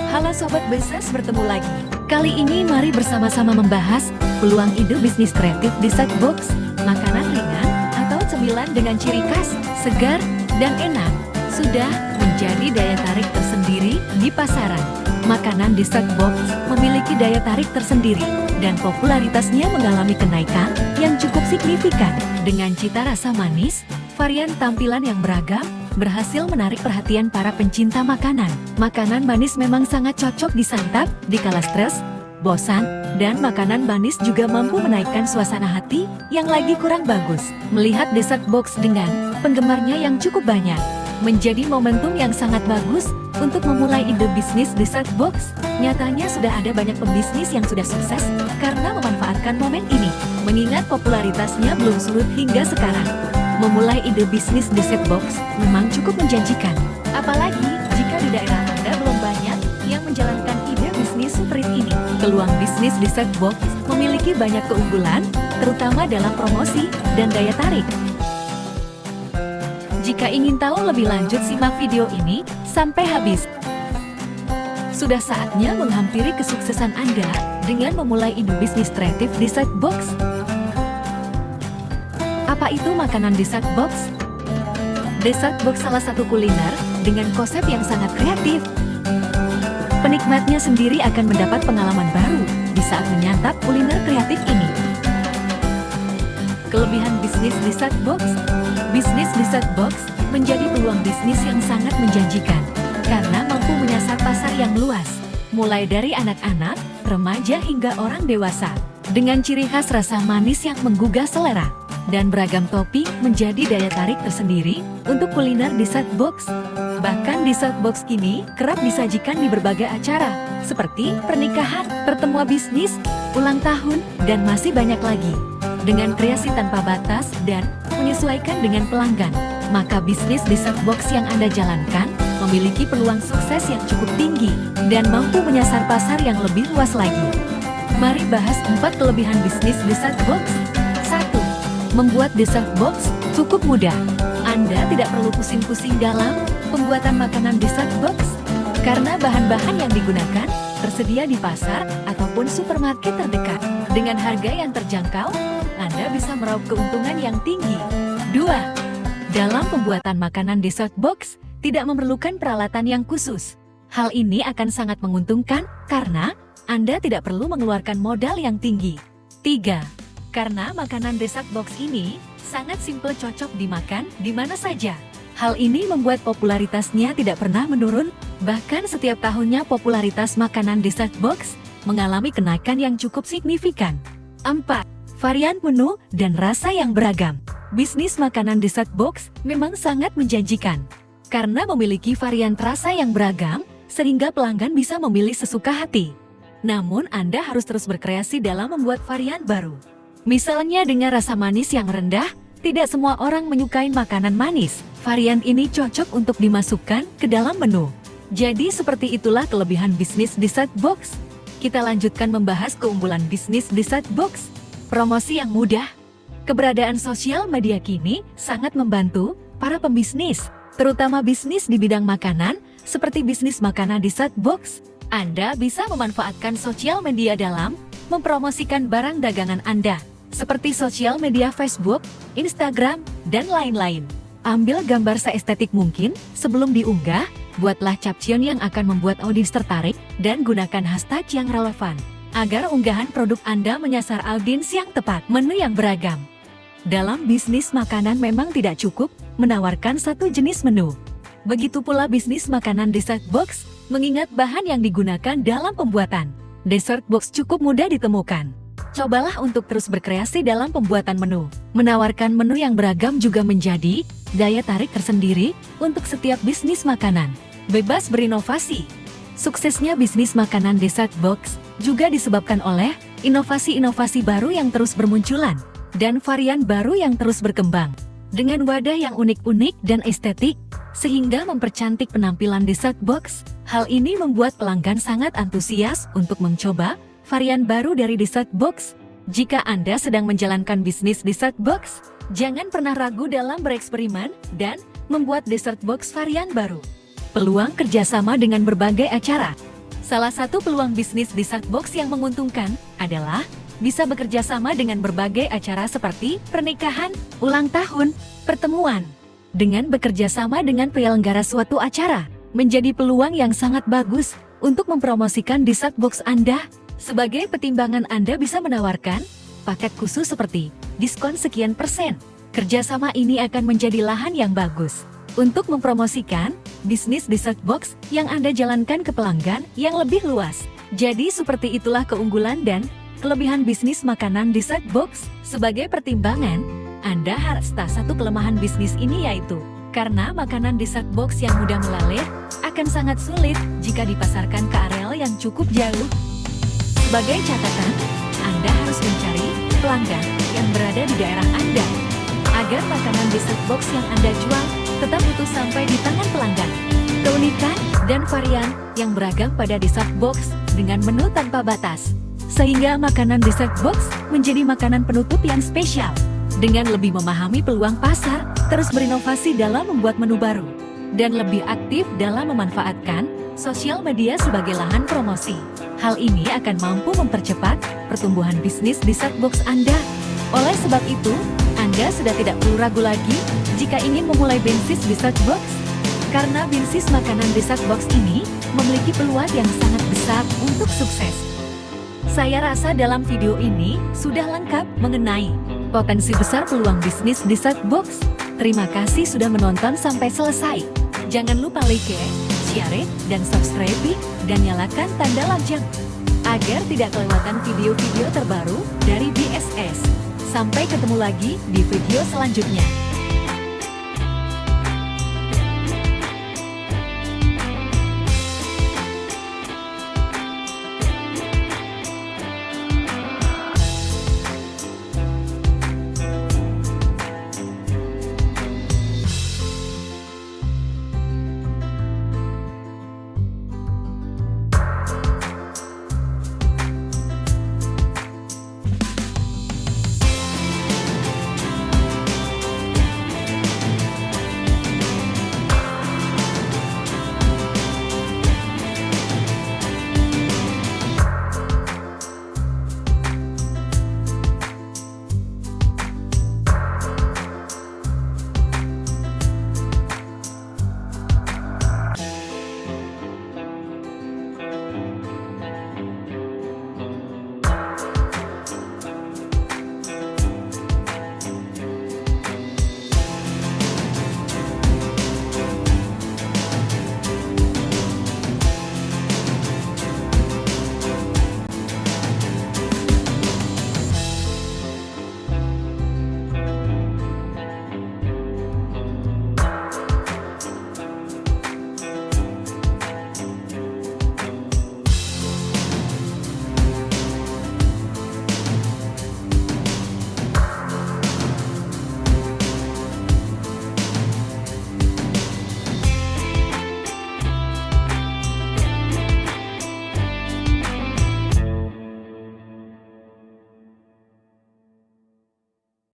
Halo Sobat Bisnis, bertemu lagi. Kali ini mari bersama-sama membahas peluang ide bisnis kreatif dessert box, makanan ringan atau cemilan dengan ciri khas, segar, dan enak, sudah menjadi daya tarik tersendiri di pasaran. Makanan dessert box memiliki daya tarik tersendiri dan popularitasnya mengalami kenaikan yang cukup signifikan. Dengan cita rasa manis, varian tampilan yang beragam, berhasil menarik perhatian para pencinta makanan. Makanan manis memang sangat cocok disantap di kala stres, bosan, dan makanan manis juga mampu menaikkan suasana hati yang lagi kurang bagus. Melihat dessert box dengan penggemarnya yang cukup banyak, menjadi momentum yang sangat bagus untuk memulai ide bisnis dessert box. Nyatanya sudah ada banyak pembisnis yang sudah sukses karena memanfaatkan momen ini. Mengingat popularitasnya belum surut hingga sekarang, memulai ide bisnis dessert box memang cukup menjanjikan. Apalagi jika di daerah Anda belum banyak yang menjalankan ide bisnis seperti ini. Peluang bisnis dessert box memiliki banyak keunggulan, terutama dalam promosi dan daya tarik. Jika ingin tahu lebih lanjut, simak video ini sampai habis. Sudah saatnya menghampiri kesuksesan Anda dengan memulai ide bisnis kreatif dessert box. Apa itu makanan dessert box? Dessert box salah satu kuliner dengan konsep yang sangat kreatif. Penikmatnya sendiri akan mendapat pengalaman baru di saat menyantap kuliner kreatif ini. Kelebihan bisnis dessert box. Bisnis dessert box menjadi peluang bisnis yang sangat menjanjikan karena mampu menyasar pasar yang luas, mulai dari anak-anak, remaja hingga orang dewasa. Dengan ciri khas rasa manis yang menggugah selera dan beragam topping menjadi daya tarik tersendiri untuk kuliner dessert box. Bahkan dessert box kini kerap disajikan di berbagai acara seperti pernikahan, pertemuan bisnis, ulang tahun, dan masih banyak lagi. Dengan kreasi tanpa batas dan menyesuaikan dengan pelanggan, maka bisnis dessert box yang Anda jalankan memiliki peluang sukses yang cukup tinggi dan mampu menyasar pasar yang lebih luas lagi. Mari bahas 4 kelebihan bisnis dessert box. 1. Membuat dessert box cukup mudah. Anda tidak perlu pusing-pusing dalam pembuatan makanan dessert box karena bahan-bahan yang digunakan tersedia di pasar ataupun supermarket terdekat. Dengan harga yang terjangkau, Anda bisa meraup keuntungan yang tinggi. 2. Dalam pembuatan makanan dessert box, tidak memerlukan peralatan yang khusus. Hal ini akan sangat menguntungkan karena Anda tidak perlu mengeluarkan modal yang tinggi. 3. Karena makanan dessert box ini sangat simple, cocok dimakan di mana saja. Hal ini membuat popularitasnya tidak pernah menurun, bahkan setiap tahunnya popularitas makanan dessert box mengalami kenaikan yang cukup signifikan. 4. Varian menu dan rasa yang beragam. Bisnis makanan dessert box memang sangat menjanjikan karena memiliki varian rasa yang beragam, sehingga pelanggan bisa memilih sesuka hati. Namun Anda harus terus berkreasi dalam membuat varian baru. Misalnya dengan rasa manis yang rendah, tidak semua orang menyukai makanan manis. Varian ini cocok untuk dimasukkan ke dalam menu. Jadi seperti itulah kelebihan bisnis dessert box. Kita lanjutkan membahas keunggulan bisnis dessert box. Promosi yang mudah. Keberadaan sosial media kini sangat membantu para pembisnis, terutama bisnis di bidang makanan, seperti bisnis makanan dessert box. Anda bisa memanfaatkan sosial media dalam mempromosikan barang dagangan Anda, seperti sosial media Facebook, Instagram, dan lain-lain. Ambil gambar seestetik mungkin sebelum diunggah, buatlah caption yang akan membuat audiens tertarik, dan gunakan hashtag yang relevan, agar unggahan produk Anda menyasar audiens yang tepat. Menu yang beragam. Dalam bisnis makanan memang tidak cukup menawarkan satu jenis menu. Begitu pula bisnis makanan dessert box, mengingat bahan yang digunakan dalam pembuatan dessert box cukup mudah ditemukan. Cobalah untuk terus berkreasi dalam pembuatan menu. Menawarkan menu yang beragam juga menjadi daya tarik tersendiri untuk setiap bisnis makanan. Bebas berinovasi. Suksesnya bisnis makanan dessert box juga disebabkan oleh inovasi-inovasi baru yang terus bermunculan dan varian baru yang terus berkembang. Dengan wadah yang unik-unik dan estetik, sehingga mempercantik penampilan dessert box. Hal ini membuat pelanggan sangat antusias untuk mencoba varian baru dari dessert box. Jika Anda sedang menjalankan bisnis dessert box, jangan pernah ragu dalam bereksperimen dan membuat dessert box varian baru. Peluang kerjasama dengan berbagai acara. Salah satu peluang bisnis Dessert Box yang menguntungkan adalah bisa bekerja sama dengan berbagai acara seperti pernikahan, ulang tahun, pertemuan. Dengan bekerja sama dengan penyelenggara suatu acara, menjadi peluang yang sangat bagus untuk mempromosikan Dessert Box Anda. Sebagai pertimbangan Anda bisa menawarkan paket khusus seperti diskon sekian persen. Kerjasama ini akan menjadi lahan yang bagus untuk mempromosikan bisnis Dessert Box yang Anda jalankan ke pelanggan yang lebih luas. Jadi seperti itulah keunggulan dan kelebihan bisnis makanan Dessert Box. Sebagai pertimbangan, Anda harus tahu satu kelemahan bisnis ini yaitu karena makanan Dessert Box yang mudah melalir akan sangat sulit jika dipasarkan ke areal yang cukup jauh. Sebagai catatan, Anda harus mencari pelanggan yang berada di daerah Anda agar makanan Dessert Box yang Anda jual tetap utuh sampai di tangan pelanggan. Keunikan dan varian yang beragam pada Dessert Box dengan menu tanpa batas, sehingga makanan Dessert Box menjadi makanan penutup yang spesial. Dengan lebih memahami peluang pasar, terus berinovasi dalam membuat menu baru, dan lebih aktif dalam memanfaatkan sosial media sebagai lahan promosi. Hal ini akan mampu mempercepat pertumbuhan bisnis Dessert Box Anda. Oleh sebab itu, Anda sudah tidak perlu ragu lagi jika ingin memulai bisnis Dessert Box. Karena bisnis makanan Dessert Box ini memiliki peluang yang sangat besar untuk sukses. Saya rasa dalam video ini sudah lengkap mengenai potensi besar peluang bisnis Dessert Box. Terima kasih sudah menonton sampai selesai. Jangan lupa like, share, dan subscribe, dan nyalakan tanda lonceng agar tidak kelewatan video-video terbaru dari BSS. Sampai ketemu lagi di video selanjutnya.